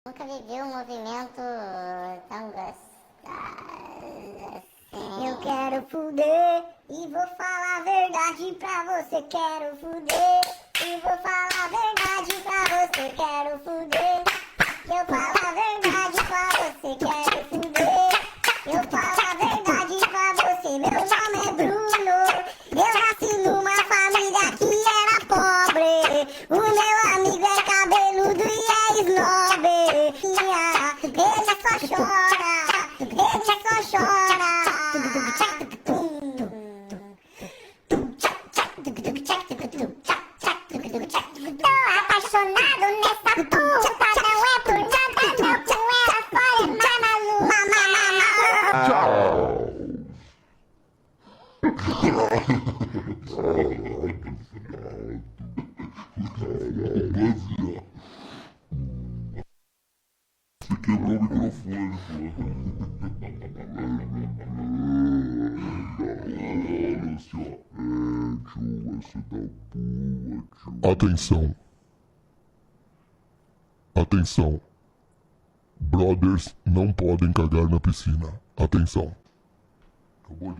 Nunca vivi um movimento tão gostoso assim. Eu quero fuder e vou falar a verdade pra você. Quero fuder e vou falar a verdade pra você. Quero fuder, eu falo a verdade pra você. Quero fuder, eu falo a verdade pra você. Meu nome é Bruno, eu nasci numa família que era pobre. O meu amigo é cabeludo e é snob. Ele só chora, ele só chora. Tô apaixonado nessa puta, não é por nada, não, com ela fora, mamalu. Tchau. Você quebrou o microfone, pô. Atenção. Atenção. Brothers não podem cagar na piscina. Atenção. Acabou,